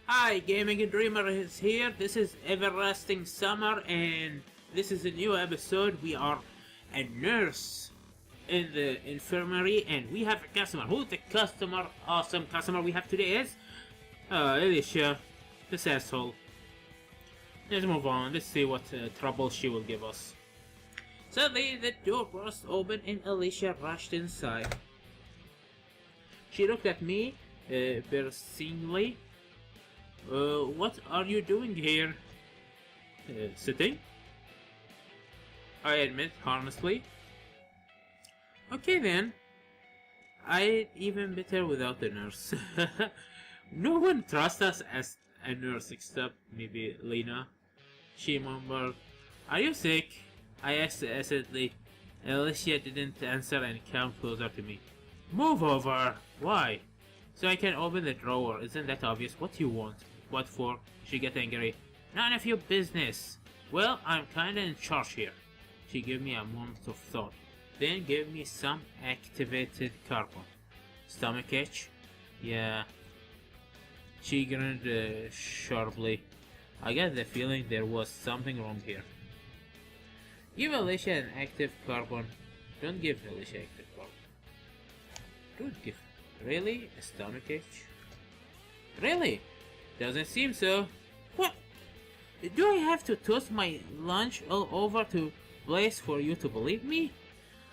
Hi, Gaming Dreamer is here. This is Everlasting Summer, and this is a new episode. We are a nurse in the infirmary, and we have a customer. Who's the customer? Awesome customer we have today is Alicia, this asshole. Let's move on. Let's see what trouble she will give us. Suddenly, the door burst open, and Alicia rushed inside. She looked at me piercingly. What are you doing here? Sitting? I admit, harmlessly. Okay then. I'd even better without the nurse. No one trusts us as a nurse except maybe Lena. She mumbled, "Are you sick?" I asked acidly. Alicia didn't answer and came closer to me. "Move over! Why?" "So I can open the drawer. Isn't that obvious? What do you want?" "What for?" She got angry. "None of your business." "Well, I'm kinda in charge here." She gave me a moment of thought, then gave me some activated carbon. "Stomach ache?" "Yeah." She grinned sharply. I got the feeling there was something wrong here. "Give Alicia an active carbon." "Don't give Alicia active carbon." "Don't give." "Really? A stomach ache?" "Really? Doesn't seem so." "What? Do I have to toss my lunch all over to place for you to believe me?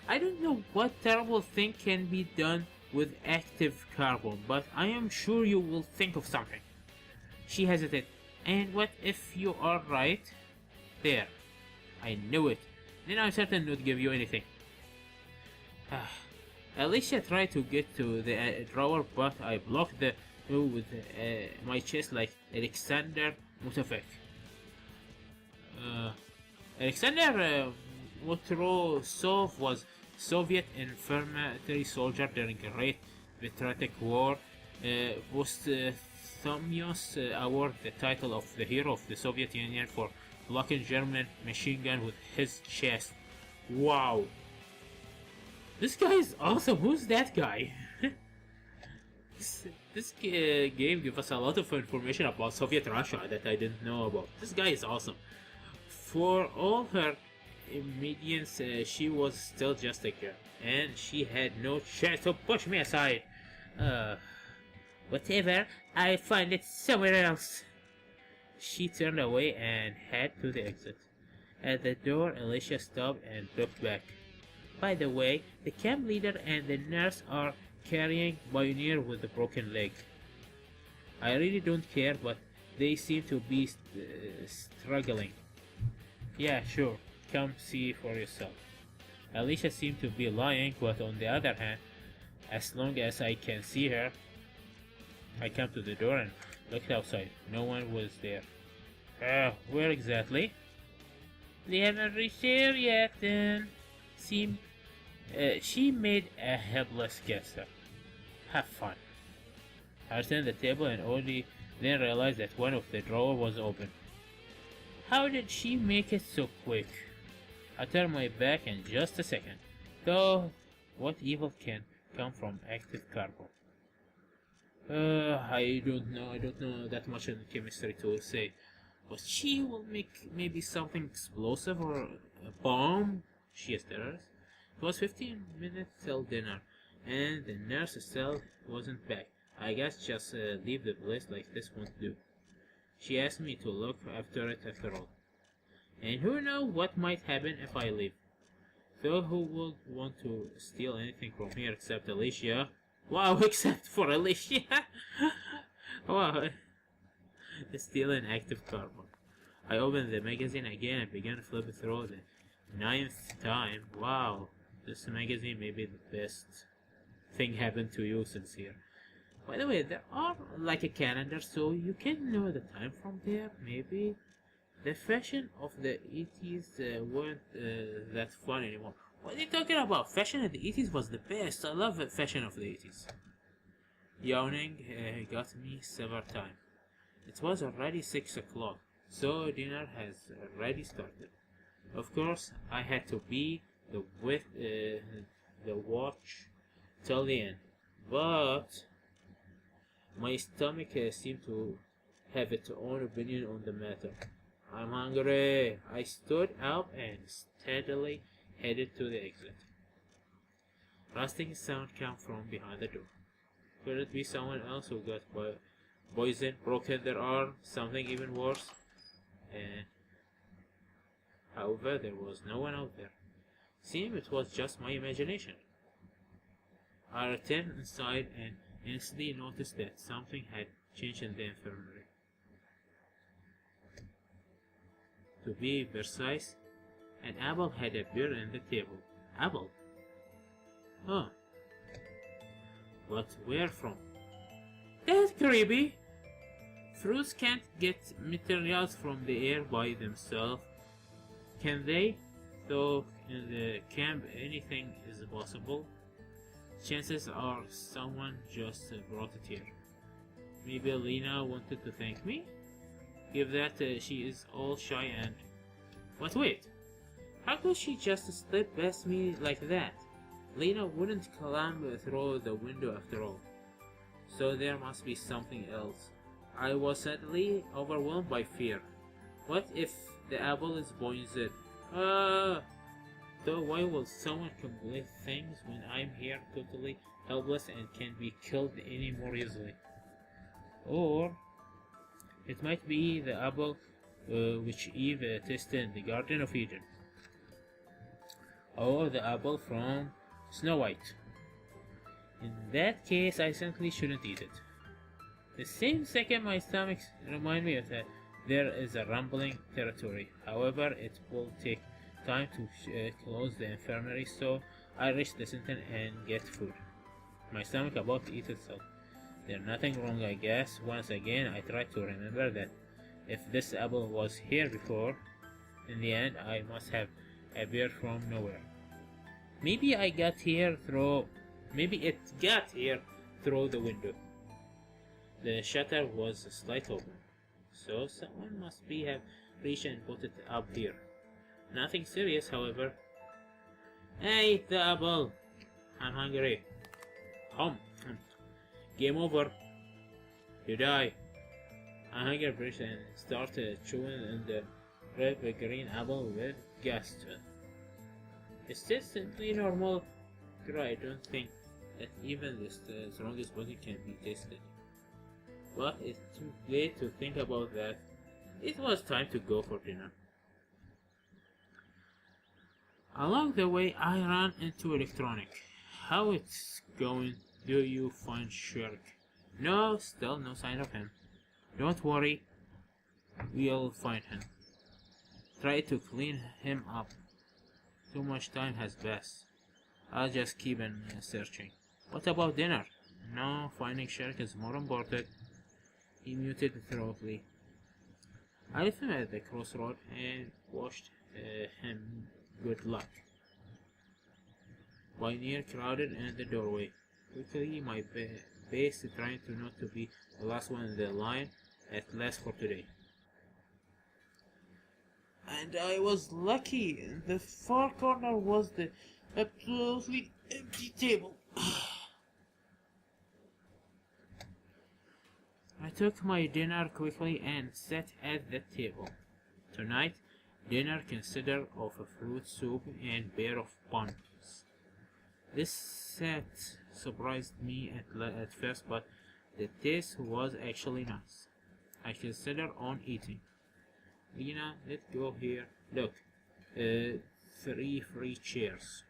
I don't know what terrible thing can be done with active carbon, but I am sure you will think of something." She hesitated. "And what if you are right?" "There. I knew it. Then I'm certain not give you anything." Alicia tried to get to the drawer, but I blocked the door with my chest like Alexander Mutafek. Alexander Motorosov was Soviet infantry soldier during the Great Patriotic War. Posthumous awarded the title of the hero of the Soviet Union for blocking German machine gun with his chest. Wow! This guy is awesome. Who's that guy? This game gives us a lot of information about Soviet Russia that I didn't know about. This guy is awesome. For all her medians, she was still just a girl, and she had no chance to push me aside. Whatever, I'll find it somewhere else. She turned away and headed to the exit. At the door, Alicia stopped and looked back. "By the way, the camp leader and the nurse are carrying Pioneer with a broken leg. I really don't care, but they seem to be struggling." "Yeah, sure. Come see for yourself." Alicia seemed to be lying, but on the other hand, as long as I can see her. I came to the door and looked outside. No one was there. Where exactly?" "They haven't reached here yet, then." She made a helpless gesture. "Have fun." I turned the table and only then realized that one of the drawers was open. How did she make it so quick? I turned my back in just a second. Though, what evil can come from active carbon? I don't know. I don't know that much in chemistry to say. But she will make maybe something explosive or a bomb. She is terrorist. It was 15 minutes till dinner, and the nurse still wasn't back. I guess just leave the place like this won't do. She asked me to look after it after all. And who knows what might happen if I leave. Though who would want to steal anything from here except Alicia? Wow, except for Alicia! Wow. Stealing active carbon. I opened the magazine again and began flipping through the 9th time. Wow, this magazine may be the best thing happened to you since here. By the way, there are like a calendar, so you can know the time from there, maybe. The fashion of the 80s weren't that fun anymore. What are you talking about? Fashion in the 80s was the best. I love the fashion of the 80s. Yawning got me several times. It was already 6 o'clock, so dinner has already started. Of course, I had to be the watch till the end, but my stomach seemed to have its own opinion on the matter. I'm hungry. I stood up and steadily headed to the exit. Rusting sound came from behind the door. Could it be someone else who got poisoned, broken their arm, something even worse? However, there was no one out there. Seemed it was just my imagination. I returned inside and instantly noticed that something had changed in the infirmary. To be precise, an apple had appeared on the table. Apple? Huh. But where from? That's creepy. Fruits can't get materials from the air by themselves, can they? Though in the camp anything is possible. Chances are someone just brought it here. Maybe Lena wanted to thank me? Give that she is all shy and... But wait! How could she just slip past me like that? Lena wouldn't climb through the window after all. So there must be something else. I was suddenly overwhelmed by fear. What if the apple is poisoned? Though why will someone complete things when I'm here totally helpless and can be killed any more easily? Or it might be the apple which Eve tasted in the Garden of Eden. Or the apple from Snow White. In that case, I simply shouldn't eat it. The same second my stomach reminds me of that there is a rumbling territory. However, it will take time to close the infirmary, so I reach the center and get food. My stomach about to eat itself. There's nothing wrong, I guess. Once again, I try to remember that if this apple was here before, in the end, I must have appeared from nowhere. Maybe it got here through the window. The shutter was slightly open, so someone must have reached and put it up here. Nothing serious, however. Hey, the apple! I'm hungry. Game over. You die. I hunger brush and started chewing on the red green apple with gust. Is this simply normal? I don't think that even the strongest body can be tasted. But it's too late to think about that. It was time to go for dinner. Along the way, I ran into electronic. How it's going? Do you find Shirk? No, still no sign of him. Don't worry, we'll find him. Try to clean him up. Too much time has passed. I'll just keep on searching. What about dinner? No, finding Shirk is more important. He muted thoroughly. I left him at the crossroad and wished him good luck. Pioneer crowded in the doorway. Quickly, my base trying to not to be the last one in the line, at last for today. And I was lucky. In the far corner was the absolutely empty table. I took my dinner quickly and sat at the table. Tonight, dinner consisted of a fruit soup and pair of buns. This set surprised me at first, but the taste was actually nice. I considered on eating. Lena, let's go here. Look, 3 free chairs.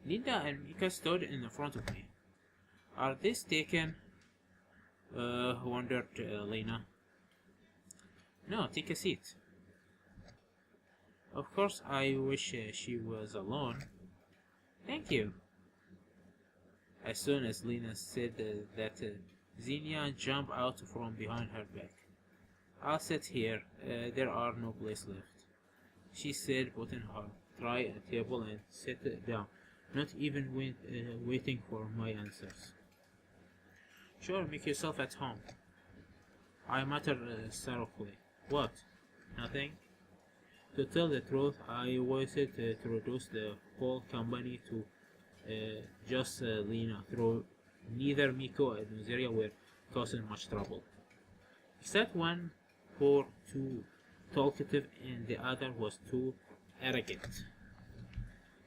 Linda and Mika stood in front of me. Are these taken? Wondered Lena. No, take a seat. Of course, I wish she was alone. Thank you. As soon as Lena said that, Xenia jumped out from behind her back. I'll sit here. There are no place left, she said, putting her tray at the table and sat down, not even waiting for my answers. Sure, make yourself at home, I muttered sorrowfully. What? Nothing? To tell the truth, I wanted to reduce the whole company to just Lena, through neither Miko and Nazaria were causing much trouble. Except one poor too talkative and the other was too arrogant.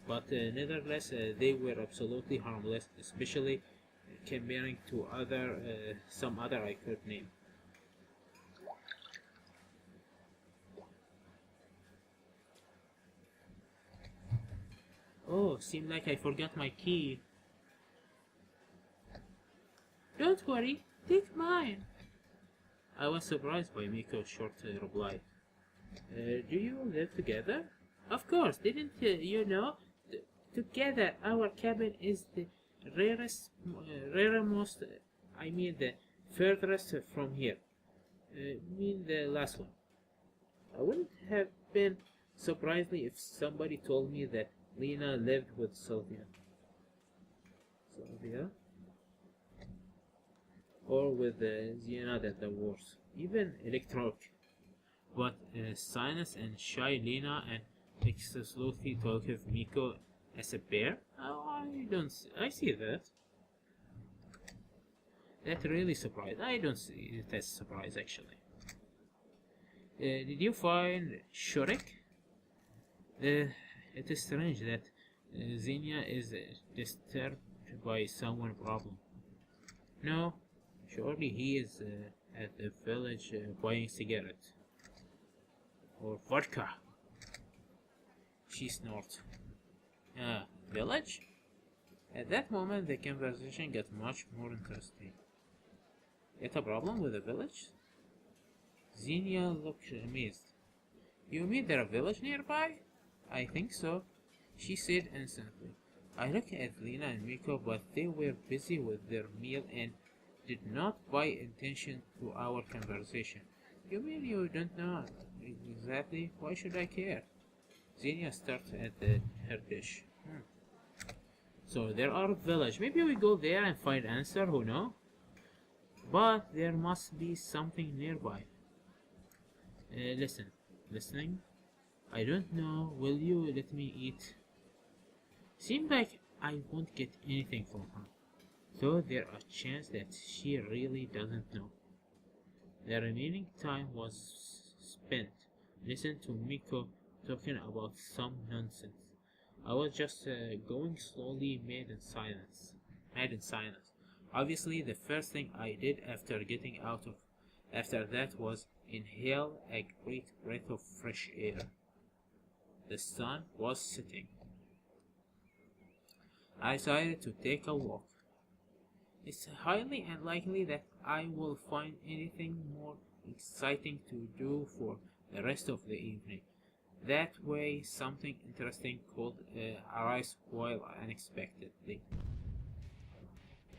But nevertheless, they were absolutely harmless, especially comparing to some other I could name. Oh, seemed like I forgot my key. Don't worry, take mine. I was surprised by Miko's short reply. Do you live together? Of course, didn't you know? Together, our cabin is the rarest, I mean the furthest from here. Mean the last one. I wouldn't have been surprised if somebody told me that Lena lived with Sylvia. Sylvia? Or with Ziena that the worse. Even electric. But Sinus and shy Lena and excessively talkative Miko as a pair? Oh, I see that. That really surprised. I don't see it as a surprise actually. Did you find Shurek? It is strange that Xenia is disturbed by someone problem. No, surely he is at the village buying cigarettes. Or vodka. She snorts. Village? At that moment the conversation got much more interesting. Yet a problem with the village? Xenia looked amazed. You mean there a village nearby? I think so, she said instantly. I looked at Lena and Miko, but they were busy with their meal and did not pay attention to our conversation. You mean you don't know exactly? Why should I care? Xenia stared at her dish. So there are a village. Maybe we go there and find answer, who knows? But there must be something nearby. Listening? I don't know, will you let me eat? Seems like I won't get anything from her. So there are a chance that she really doesn't know. The remaining time was spent listening to Miko talking about some nonsense. I was just going slowly, mad in silence. Obviously, the first thing I did after that was inhale a great breath of fresh air. The sun was setting. I decided to take a walk. It's highly unlikely that I will find anything more exciting to do for the rest of the evening. That way something interesting could arise quite unexpectedly.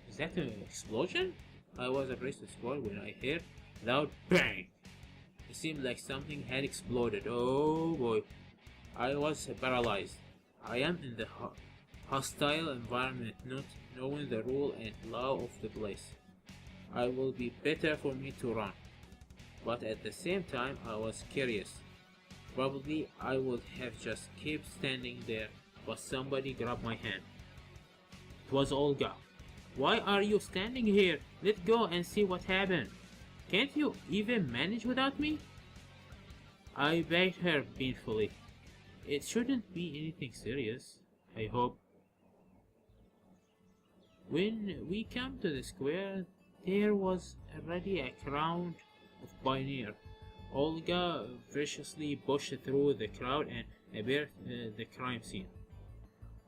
Is that an explosion? I was abreast of the squad when I heard a loud bang. It seemed like something had exploded. Oh boy. I was paralyzed. I am in the hostile environment, not knowing the rule and law of the place. It will be better for me to run. But at the same time, I was curious. Probably I would have just kept standing there, but somebody grabbed my hand. It was Olga. Why are you standing here? Let's go and see what happened. Can't you even manage without me? I begged her painfully. It shouldn't be anything serious, I hope. When we came to the square, there was already a crowd of pioneers. Olga viciously pushed through the crowd and appeared at the crime scene.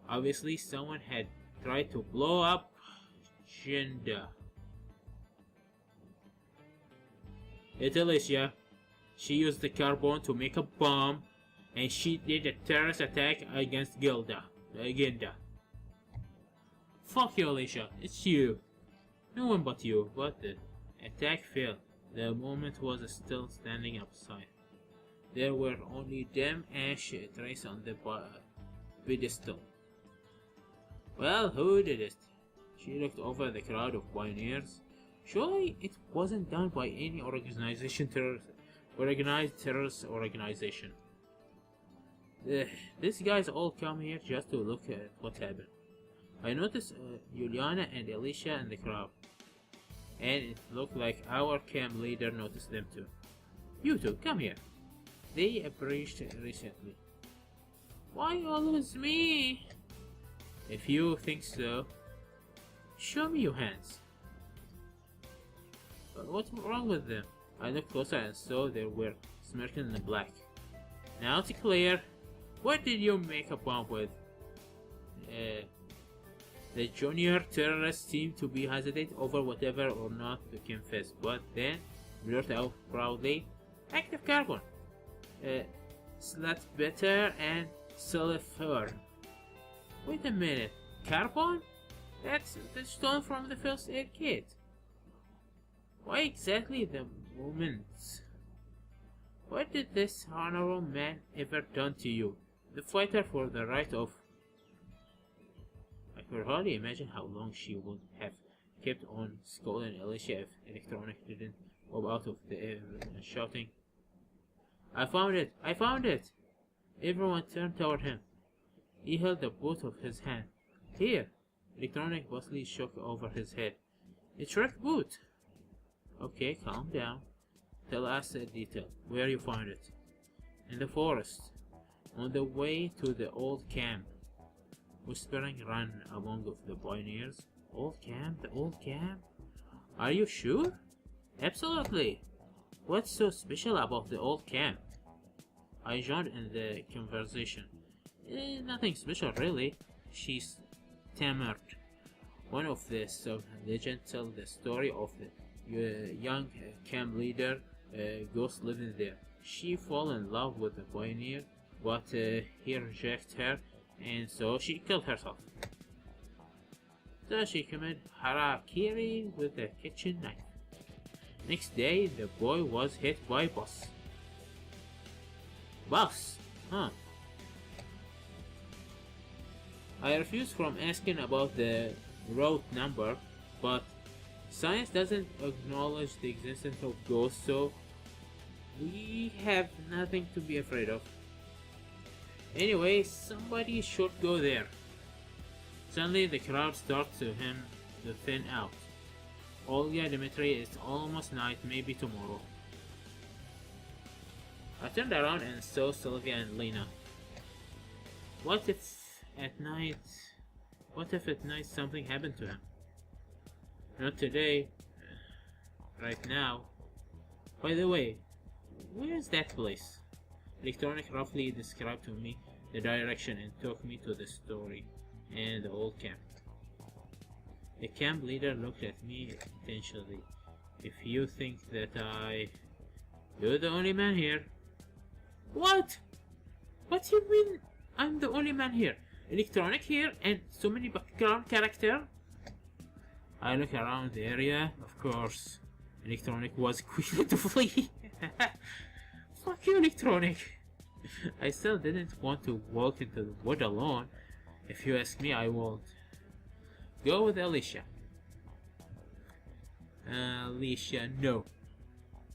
Obviously, someone had tried to blow up Jenda. It's Alicia. She used the carbon to make a bomb, and she did a terrorist attack against Gilda. Fuck you, Alicia. It's you. No one but you. But the attack failed. The moment was still standing outside. There were only damn ash traces on the pedestal. Well, who did it? She looked over the crowd of pioneers. Surely it wasn't done by any organized terrorist organization. These guys all come here just to look at what happened. I noticed Juliana and Alicia in the crowd. and it looked like our camp leader noticed them too. You two, come here. They approached recently. Why always me? If you think so, show me your hands. But what's wrong with them? I looked closer and saw they were smirking in black. Now it's clear. What did you make a bomb with? The junior terrorists seemed to be hesitant over whatever or not to confess, but then blurted out proudly, active carbon. Slut better and sulfur. Wait a minute, carbon? That's the stone from the first aid kit. Why exactly the moments? What did this honorable man ever done to you? The fighter for the right of... I could hardly imagine how long she would have kept on scolding Alicia if Electronic didn't pop out of the air shouting, I found it! I found it! Everyone turned toward him. He held the both of his hand. Here! Electronic bustily shook over his head. It's wrecked boot! Okay, calm down. Tell us a detail. Where you found it? In the forest. On the way to the old camp. Whispering ran among the pioneers. Old camp? The old camp? Are you sure? Absolutely. What's so special about the old camp? I joined in the conversation. Nothing special really. She stammered. One of the legends tells the story of the young camp leader ghost living there. She fell in love with the pioneer, but he rejected her, and so she killed herself. So she committed harakiri with a kitchen knife. Next day, the boy was hit by a bus. Bus? Huh. I refused from asking about the route number, but science doesn't acknowledge the existence of ghosts, so we have nothing to be afraid of. Anyway, somebody should go there. Suddenly the crowd starts to thin out. Olga, Dimitri, it's almost night, maybe tomorrow. I turned around and saw Sylvia and Lena. What if at night something happened to him? Not today. Right now. By the way, where's that place? Electronic roughly described to me the direction and took me to the story and the old camp. The camp leader looked at me intentionally. If you think that you're the only man here. What? What do you mean I'm the only man here? Electronic here and so many background character? I look around the area, of course. Electronic was quick to flee. Fuck you, Electronic. I still didn't want to walk into the wood alone. If you ask me, I won't. Go with Alicia. Alicia, no.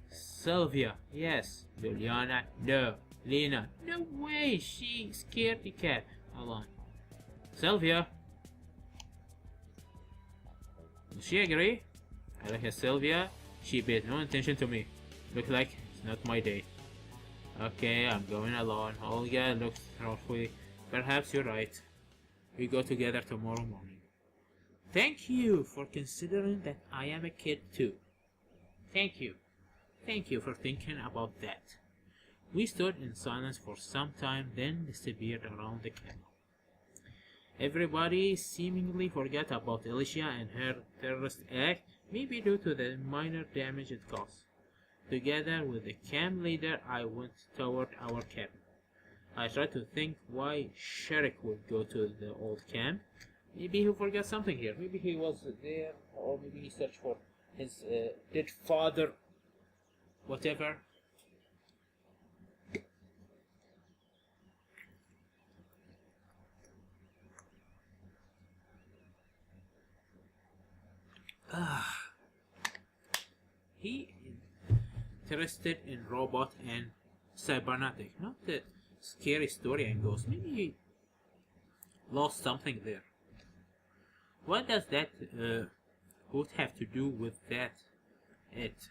Sylvia, yes. Juliana, no. Lena, no way. She scared the cat. Alone. Sylvia. Does she agree? I look at Sylvia. She paid no attention to me. Look like it's not my day. Okay, I'm going alone. Olga looks thoughtfully. Perhaps you're right. We go together tomorrow morning. Thank you for considering that I am a kid too. Thank you. Thank you for thinking about that. We stood in silence for some time, then disappeared around the camp. Everybody seemingly forgot about Alicia and her terrorist act, maybe due to the minor damage it caused. Together with the camp leader, I went toward our cabin. I tried to think why Sherrick would go to the old camp. Maybe he forgot something here. Maybe he was there, or maybe he searched for his dead father. Whatever. He interested in robot and cybernetic, not the scary story and ghosts. Maybe he lost something there. What does that would have to do with that. It.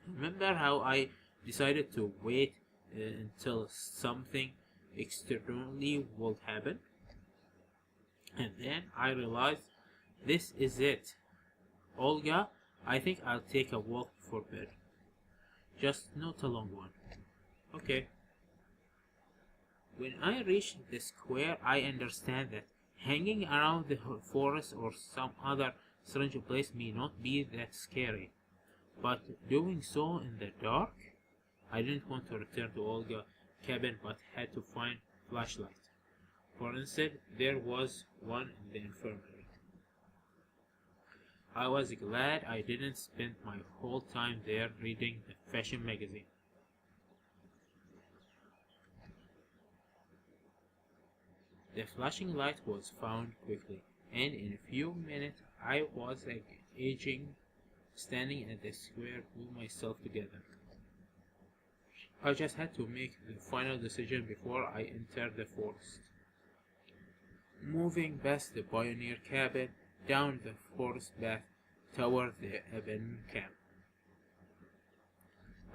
Remember how I decided to wait until something externally would happen? And then I realized this is it. Olga, I think I'll take a walk before bed. Just not a long one. Okay. When I reach the square, I understand that hanging around the forest or some other strange place may not be that scary. But doing so in the dark? I didn't want to return to Olga's cabin but had to find flashlight. For instead, there was one in the infirmary. I was glad I didn't spend my whole time there reading the fashion magazine. The flashing light was found quickly, and in a few minutes I was aging, standing at the square, pulled myself together. I just had to make the final decision before I entered the forest. Moving past the pioneer cabin, down the forest path toward the abandoned camp.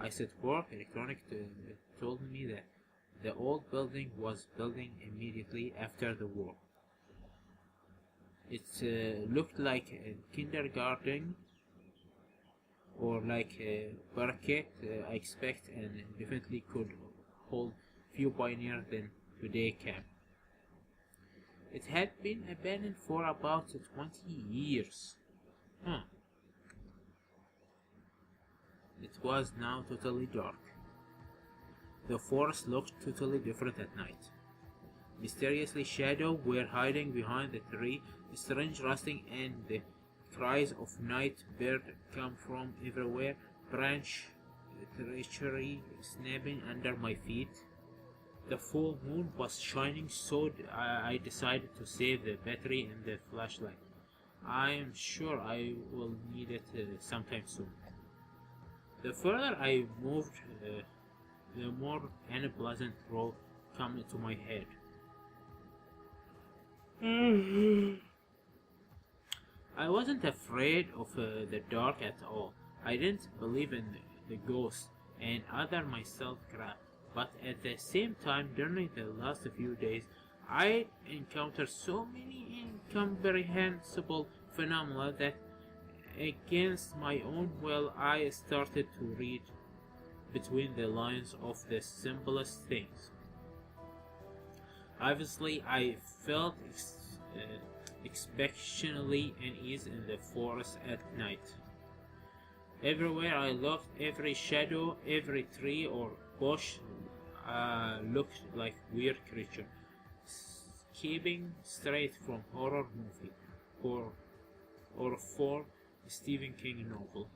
I set work. Electronic told me that the old building was built immediately after the war. It looked like a kindergarten or like a barricade, I expect, and definitely could hold few pioneers than today camp. It had been abandoned for about 20 years. It was now totally dark. The forest looked totally different at night. Mysteriously, shadows were hiding behind the tree, strange rustling and the cries of night birds come from everywhere, branch treachery snapping under my feet. The full moon was shining, so I decided to save the battery in the flashlight. I am sure I will need it sometime soon. The further I moved, the more unpleasant thoughts come into my head. I wasn't afraid of the dark at all. I didn't believe in the ghosts and other myself crap. But at the same time, during the last few days, I encountered so many incomprehensible phenomena that against my own will I started to read between the lines of the simplest things. Obviously, I felt exceptionally uneasy in the forest at night. Everywhere I looked, every shadow, every tree or bush looked like weird creature, keeping straight from horror movie or for Stephen King novel.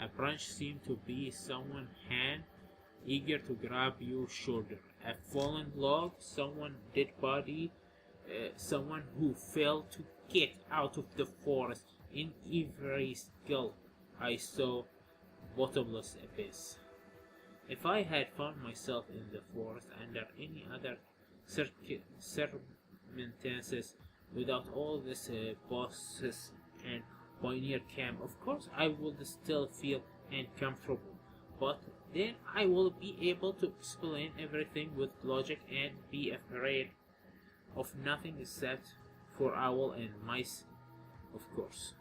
A branch seemed to be someone's hand, eager to grab your shoulder. A fallen log, someone's dead body, someone who fell to get out of the forest. In every skull I saw bottomless abyss. If I had found myself in the forest under any other circumstances, without all this bosses and pioneer camp, of course I would still feel uncomfortable. But then I will be able to explain everything with logic and be afraid of nothing except for owl and mice, of course.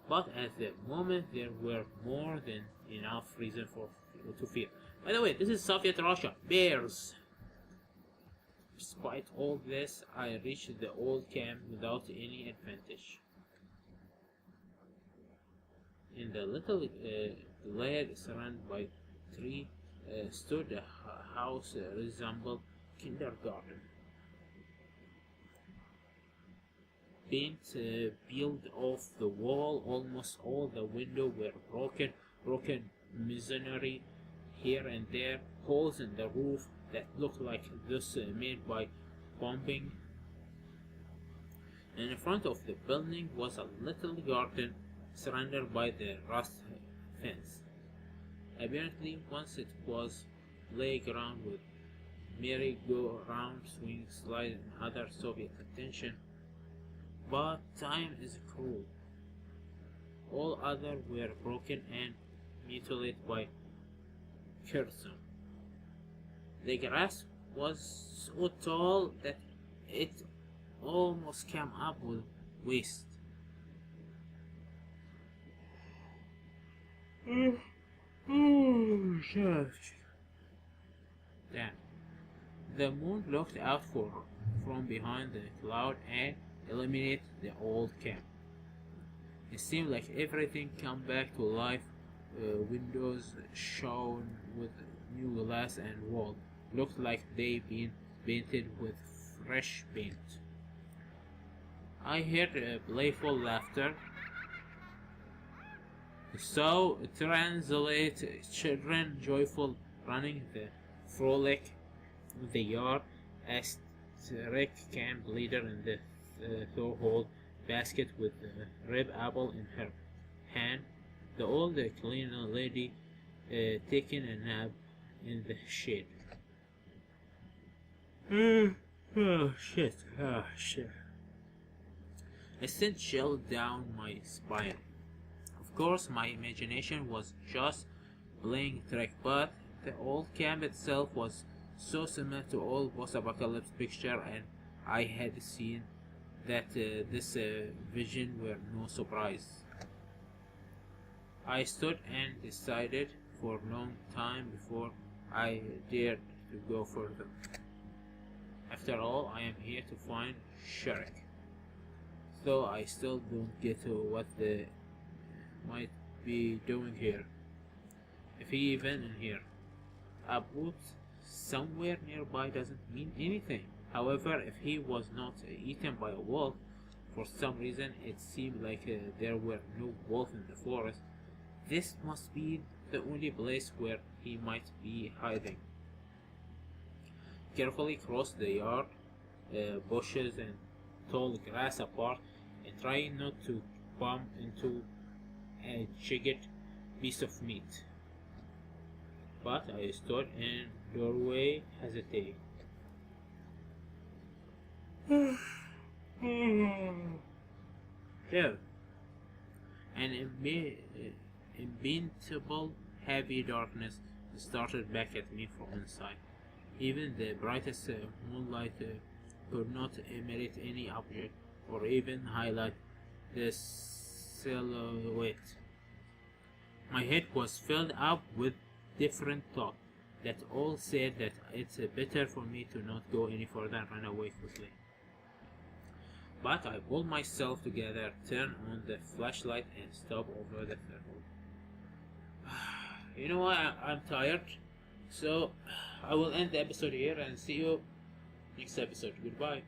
But at the moment there were more than enough reason to fear. By the way, this is Soviet Russia. Bears. Despite all this, I reached the old camp without any advantage. In the little glade surrounded by trees stood a house resembled kindergarten. Paint peeled off the wall, almost all the windows were broken masonry here and there, holes in the roof that looked like those made by bombing. In front of the building was a little garden surrounded by the rust fence. Apparently once it was playground with merry-go-round, swing, slide and other Soviet attention. But time is cruel. All others were broken and mutilated by Curzon. The grass was so tall that it almost came up with waist. Then the moon looked out from behind the cloud and illuminated the old camp. It seemed like everything came back to life. Windows shone with new glass and walls looked like they'd been painted with fresh paint. I heard playful laughter. So translate children joyful running the frolic in the yard as Rick camp leader in the Thorhold basket with the rib apple in her hand, the old cleaner lady taking a nap in the shade. Oh shit. A scent chilled down my spine. Of course, my imagination was just playing trick, but the old camp itself was so similar to all post-apocalypse picture, and I had seen that this vision were no surprise. I stood and decided for a long time before I dared to go further. After all, I am here to find Shrek, though I still don't get to what the might be doing here, if he even in here. A boot somewhere nearby doesn't mean anything. However, if he was not eaten by a wolf, for some reason it seemed like there were no wolves in the forest, this must be the only place where he might be hiding. Carefully crossed the yard, bushes and tall grass apart, and trying not to bump into a jagged piece of meat. But I stood in doorway hesitating. There, an impenetrable heavy darkness started back at me from inside. Even the brightest moonlight could not emanate any object or even highlight the silhouette. My head was filled up with different thoughts that all said that it's better for me to not go any further and run away quickly. But I pulled myself together, turned on the flashlight and stopped over the threshold. You know what? I'm tired. So I will end the episode here and see you next episode. Goodbye.